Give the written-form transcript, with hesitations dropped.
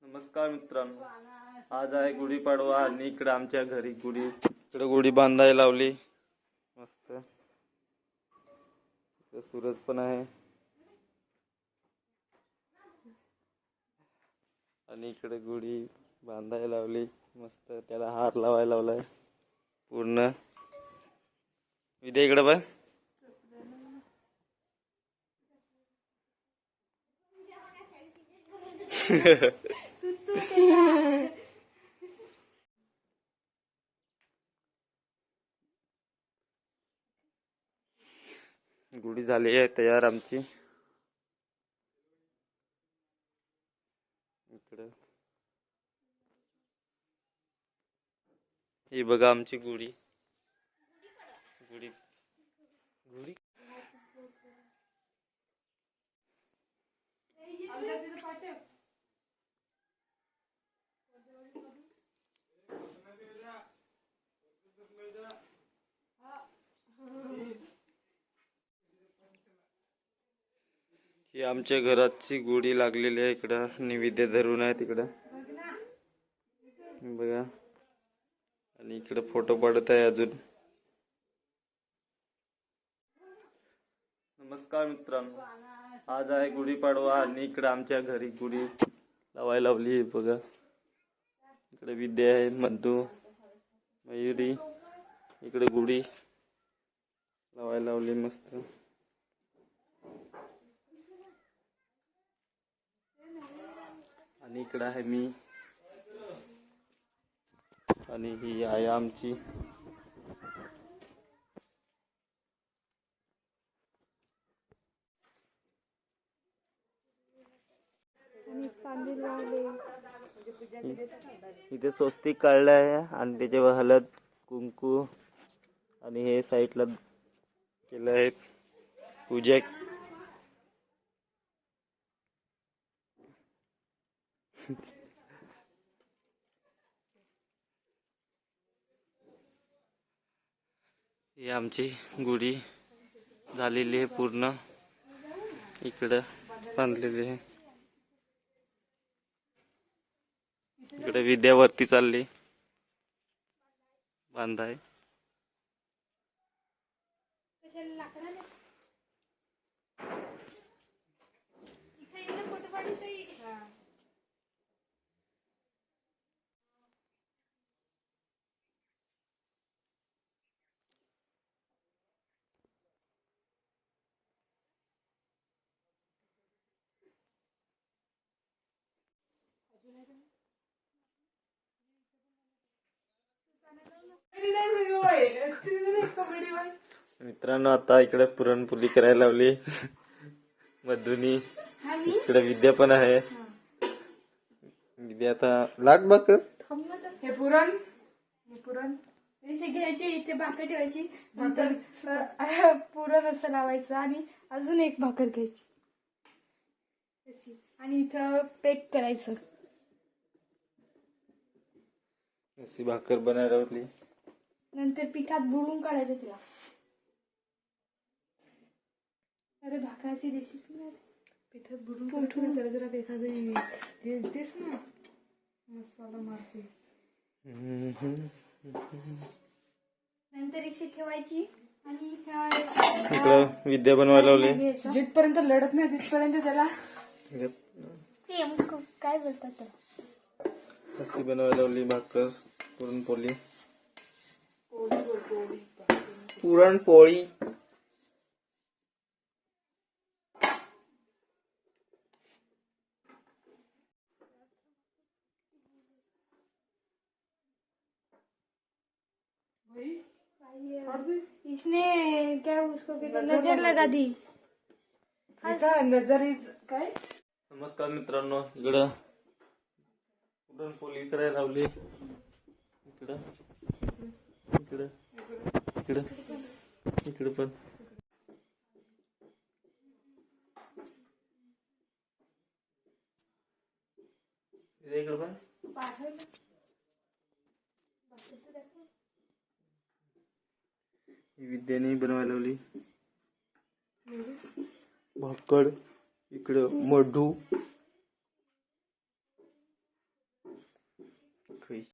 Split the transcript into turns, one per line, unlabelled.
नमस्कार मित्रांनो, आज आहे गुढीपाडवा आणि इकडे आमच्या घरी गुढी बांधायला लावली. मस्त सूरज पण आहे आणि इकडे गुढी बांधायला लावली. मस्त त्याला हार लावायला लावलाय पूर्ण. विद्या इकडे बाय. गुढी झाली आहे तयार आमची. इकडे ही बघा आमची गुढी. गुढी गुढी ही आमच्या घराची गुढी लागलेली आहे. इकडं नैवेद्य धरून आहे तिकडं बघा. आणि इकडे फोटो पडत आहे अजून. नमस्कार मित्रांनो, आज आहे गुढीपाडवा आणि इकडे आमच्या घरी गुढी लावायला लावली बघा. इकडे विद्या आहे, मधू, मयुरी. इकडे गुढी लावायला लावली मस्त. आणि इकडे आहे मी आणि ही आहे आमची. इथे स्वस्तिक काढलं आहे आणि त्याच्यावर हळद कुंकू आणि हे साईडला केलं आहे पूजा. ही आमची गुढी झालेली आहे पूर्ण. इकडं बांधलेली आहे. इकडे विद्यावरती चालली बांधाय. मित्रांनो, आता इकडे पुरणपोळी करायला लावली मधुनी. इकडे विद्या पण आहे. विद्या आता लाट भाकर.
हे पुरण घ्यायची, इथे भाकर ठेवायची, नंतर पुरण असं लावायचं आणि अजून एक भाकर घ्यायची आणि इथं पेक करायचं.
अशी भाकर बनायला लावली.
नंतर पिठात बुडवून काढायचं तिला. अरे भाकराची रेसिपी नाही. पिठात बुडवून जरा एखादं तेच ना मसाला मारते. नंतर एकशे ठेवायची आणि
इकडं विद्या बनवायला लावली.
जिथपर्यंत लढत नाही तिथपर्यंत त्याला काय बोलतात
कशी बनवायला लावली भाकर. पुरणपोळी पुरणपोळी.
इसने क्या उसको नजर लगा दी. नजरीच काय.
नमस्कार मित्रांनो, इकडं पुरणपोळी करायला लावली. इकडं इकडं इकडं इकडं पण. इकडं पण विद्याने बनवायला लावली भाकर. इकडं मधू